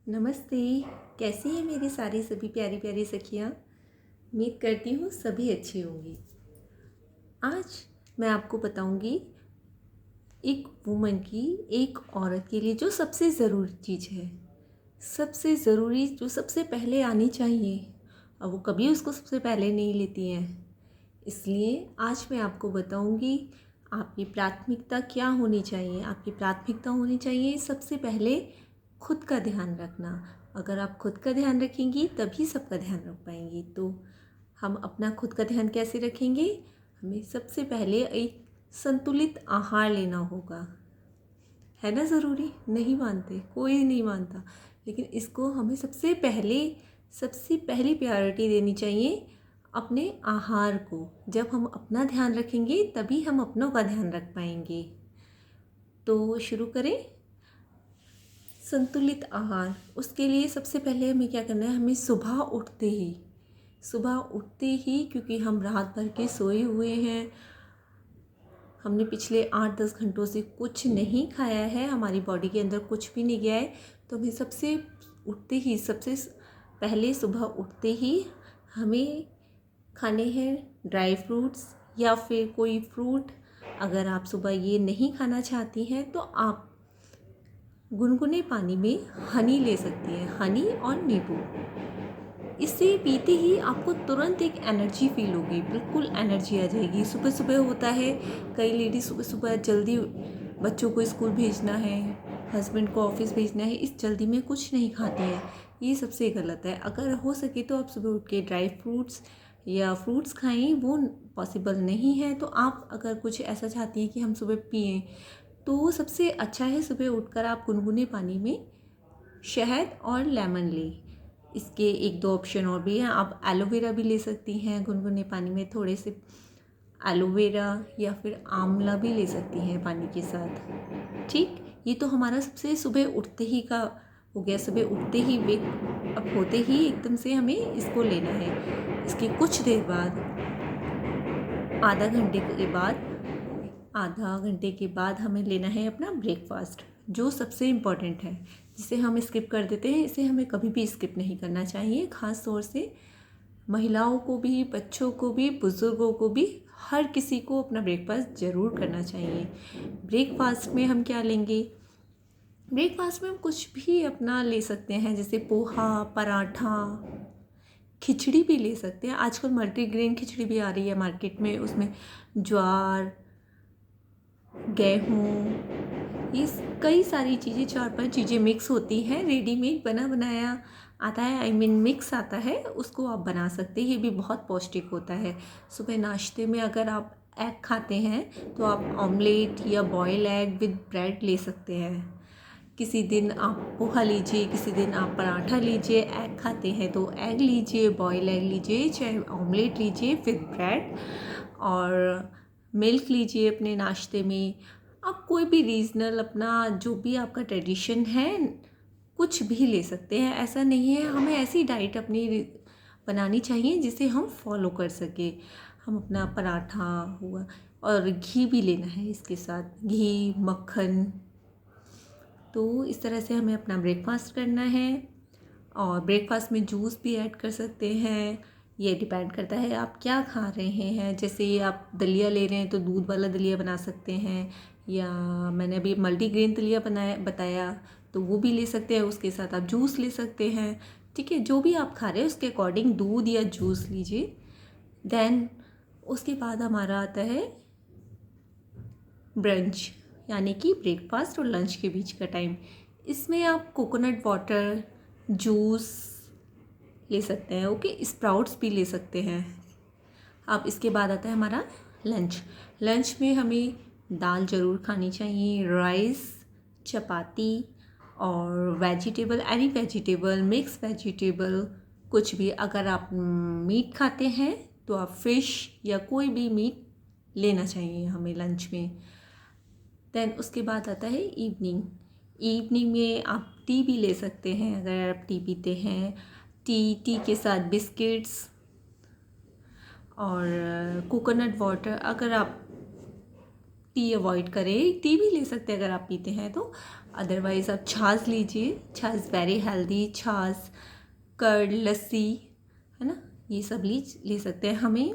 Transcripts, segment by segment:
नमस्ते। कैसी हैं मेरी सारी सभी प्यारी प्यारी सखियाँ। उम्मीद करती हूँ सभी अच्छी होंगी। आज मैं आपको बताऊँगी एक वुमन की, एक औरत के लिए जो सबसे ज़रूरी चीज़ है, सबसे ज़रूरी जो सबसे पहले आनी चाहिए, और वो कभी उसको सबसे पहले नहीं लेती हैं। इसलिए आज मैं आपको बताऊँगी आपकी प्राथमिकता क्या होनी चाहिए। आपकी प्राथमिकता होनी चाहिए सबसे पहले खुद का ध्यान रखना। अगर आप खुद का ध्यान रखेंगी तभी सबका ध्यान रख पाएंगी। तो हम अपना खुद का ध्यान कैसे रखेंगे? हमें सबसे पहले एक संतुलित आहार लेना होगा। है ना ज़रूरी? नहीं मानते, कोई नहीं मानता, लेकिन इसको हमें सबसे पहली प्रायोरिटी देनी चाहिए अपने आहार को। जब हम अपना ध्यान रखेंगे तभी हम अपनों का ध्यान रख पाएंगे। तो शुरू करें। संतुलित आहार, उसके लिए सबसे पहले हमें क्या करना है? हमें सुबह उठते ही क्योंकि हम रात भर के सोए हुए हैं, हमने पिछले 8-10 घंटों से कुछ नहीं खाया है, हमारी बॉडी के अंदर कुछ भी नहीं गया है, तो हमें सबसे पहले सुबह उठते ही हमें खाने हैं ड्राई फ्रूट्स या फिर कोई फ्रूट। अगर आप सुबह ये नहीं खाना चाहती हैं तो आप गुनगुने पानी में हनी ले सकती हैं, हनी और नींबू। इसे पीते ही आपको तुरंत एक एनर्जी फील होगी, बिल्कुल एनर्जी आ जाएगी। सुबह सुबह होता है, कई लेडीज सुबह सुबह जल्दी बच्चों को स्कूल भेजना है, हस्बैंड को ऑफिस भेजना है, इस जल्दी में कुछ नहीं खाती है। ये सबसे गलत है। अगर हो सके तो आप सुबह उठ के ड्राई फ्रूट्स या फ्रूट्स खाएं। वो पॉसिबल नहीं है तो आप अगर कुछ ऐसा चाहती हैं कि हम सुबह पिएं, तो सबसे अच्छा है सुबह उठकर आप गुनगुने पानी में शहद और लेमन लें। इसके एक दो ऑप्शन और भी हैं। आप एलोवेरा भी ले सकती हैं गुनगुने पानी में, थोड़े से एलोवेरा या फिर आंवला भी ले सकती हैं पानी के साथ। ठीक, ये तो हमारा सबसे सुबह उठते ही का हो गया। सुबह उठते ही वेक अप होते ही एकदम से हमें इसको लेना है। इसके कुछ देर बाद, आधा घंटे के बाद हमें लेना है अपना ब्रेकफास्ट, जो सबसे इम्पॉर्टेंट है, जिसे हम स्किप कर देते हैं। इसे हमें कभी भी स्किप नहीं करना चाहिए। ख़ास तौर से महिलाओं को भी, बच्चों को भी, बुज़ुर्गों को भी, हर किसी को अपना ब्रेकफास्ट ज़रूर करना चाहिए। ब्रेकफास्ट में हम क्या लेंगे? ब्रेकफास्ट में हम कुछ भी अपना ले सकते हैं, जैसे पोहा, पराठा, खिचड़ी भी ले सकते हैं। आजकल मल्टीग्रेन खिचड़ी भी आ रही है मार्केट में, उसमें ज्वार, गेहूँ, ये कई सारी चीज़ें, 4-5 चीज़ें मिक्स होती हैं। रेडीमेड बना बनाया आता है, मिक्स आता है, उसको आप बना सकते हैं। ये भी बहुत पौष्टिक होता है। सुबह नाश्ते में अगर आप एग खाते हैं तो आप ऑमलेट या बॉयल एग विद ब्रेड ले सकते हैं। किसी दिन आप पोहा लीजिए, किसी दिन आप पराठा लीजिए। एग खाते हैं तो एग लीजिए, बॉयल एग लीजिए, चाहे ऑमलेट लीजिए विद ब्रेड, और मिल्क लीजिए अपने नाश्ते में। आप कोई भी रीजनल अपना जो भी आपका ट्रेडिशन है, कुछ भी ले सकते हैं। ऐसा नहीं है, हमें ऐसी डाइट अपनी बनानी चाहिए जिसे हम फॉलो कर सके। हम अपना पराठा हुआ, और घी भी लेना है इसके साथ, घी, मक्खन। तो इस तरह से हमें अपना ब्रेकफास्ट करना है। और ब्रेकफास्ट में जूस भी ऐड कर सकते हैं। ये डिपेंड करता है आप क्या खा रहे हैं। जैसे आप दलिया ले रहे हैं तो दूध वाला दलिया बना सकते हैं, या मैंने अभी मल्टीग्रेन दलिया बताया तो वो भी ले सकते हैं। उसके साथ आप जूस ले सकते हैं। ठीक है, जो भी आप खा रहे हैं उसके अकॉर्डिंग दूध या जूस लीजिए। देन उसके बाद हमारा आता है ब्रंच, यानी कि ब्रेकफास्ट और लंच के बीच का टाइम। इसमें आप कोकोनट वाटर, जूस ले सकते हैं। ओके, स्प्राउट्स भी ले सकते हैं आप। इसके बाद आता है हमारा लंच। लंच में हमें दाल ज़रूर खानी चाहिए, राइस, चपाती, और vegetable, any vegetable, mix vegetable, कुछ भी। अगर आप मीट खाते हैं तो आप फिश या कोई भी मीट लेना चाहिए हमें लंच में। देन उसके बाद आता है इवनिंग में आप टी भी ले सकते हैं अगर आप टी पीते हैं। टी के साथ बिस्किट्स और कोकोनट वाटर। अगर आप टी अवॉइड करें, टी भी ले सकते हैं अगर आप पीते हैं तो। अदरवाइज़ आप छाछ लीजिए, छाछ वेरी हेल्दी, छाछ, कर्ड, लस्सी, है ना, ये सब ले सकते हैं। हमें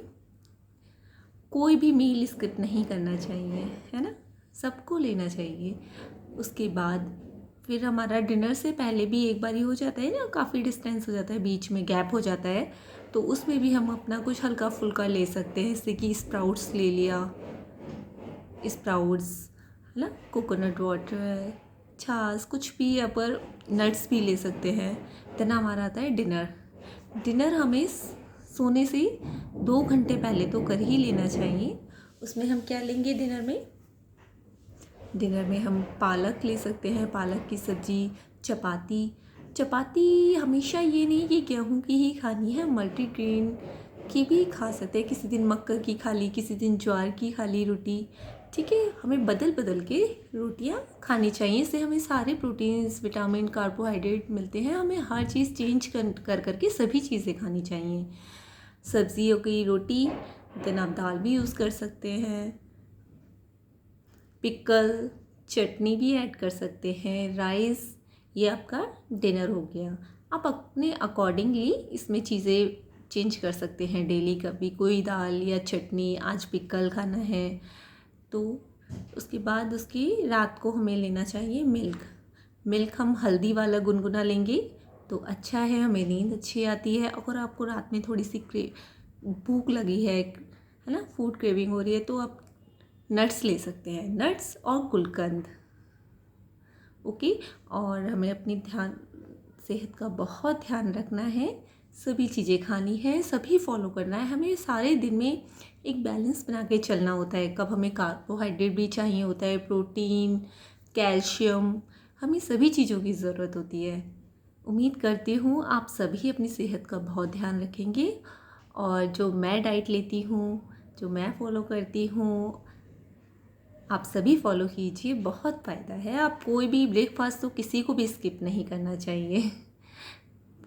कोई भी मील स्किप नहीं करना चाहिए, है ना, सबको लेना चाहिए। उसके बाद फिर हमारा डिनर से पहले भी एक बार ही हो जाता है ना, काफ़ी डिस्टेंस हो जाता है, बीच में गैप हो जाता है, तो उसमें भी हम अपना कुछ हल्का फुल्का ले सकते हैं, जैसे कि स्प्राउट्स ले लिया, स्प्राउट्स, है ना, कोकोनट वाटर, छाछ, कुछ भी, या पर नट्स भी ले सकते हैं। देन हमारा आता है डिनर। डिनर हमें सोने से 2 घंटे पहले तो कर ही लेना चाहिए। उसमें हम क्या लेंगे डिनर में? डिनर में हम पालक ले सकते हैं, पालक की सब्ज़ी, चपाती। चपाती हमेशा ये नहीं कि गेहूं की ही खानी है, मल्टीग्रेन की भी खा सकते हैं। किसी दिन मक्का की खा ली, किसी दिन ज्वार की खा ली रोटी, ठीक है। हमें बदल बदल के रोटियां खानी चाहिए, इससे हमें सारे प्रोटीन्स, विटामिन, कार्बोहाइड्रेट मिलते हैं। हमें हर चीज़ चेंज कर के सभी चीज़ें खानी चाहिए। सब्जियों की रोटी, देन आप दाल भी यूज़ कर सकते हैं, पिकल, चटनी भी ऐड कर सकते हैं, राइस। ये आपका डिनर हो गया। आप अपने अकॉर्डिंगली इसमें चीज़ें चेंज कर सकते हैं डेली। कभी कोई दाल या चटनी, आज पिकल खाना है तो उसके बाद उसकी रात को हमें लेना चाहिए मिल्क हम हल्दी वाला गुनगुना लेंगे तो अच्छा है, हमें नींद अच्छी आती है। अगर आपको रात में थोड़ी सी भूख लगी है ना, फूड क्रेविंग हो रही है, तो आप नट्स ले सकते हैं, नट्स और गुलकंद, ओके। और हमें अपनी सेहत का बहुत ध्यान रखना है, सभी चीज़ें खानी है, सभी फॉलो करना है। हमें सारे दिन में एक बैलेंस बना के चलना होता है। कब हमें कार्बोहाइड्रेट भी चाहिए होता है, प्रोटीन, कैल्शियम, हमें सभी चीज़ों की ज़रूरत होती है। उम्मीद करती हूँ आप सभी अपनी सेहत का बहुत ध्यान रखेंगे, और जो मैं डाइट लेती हूँ, जो मैं फॉलो करती हूँ, आप सभी फॉलो कीजिए, बहुत फ़ायदा है। आप कोई भी ब्रेकफास्ट तो किसी को भी स्किप नहीं करना चाहिए।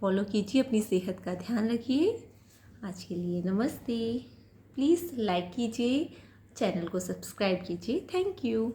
फॉलो कीजिए, अपनी सेहत का ध्यान रखिए। आज के लिए नमस्ते। प्लीज़ लाइक कीजिए, चैनल को सब्सक्राइब कीजिए। Thank you.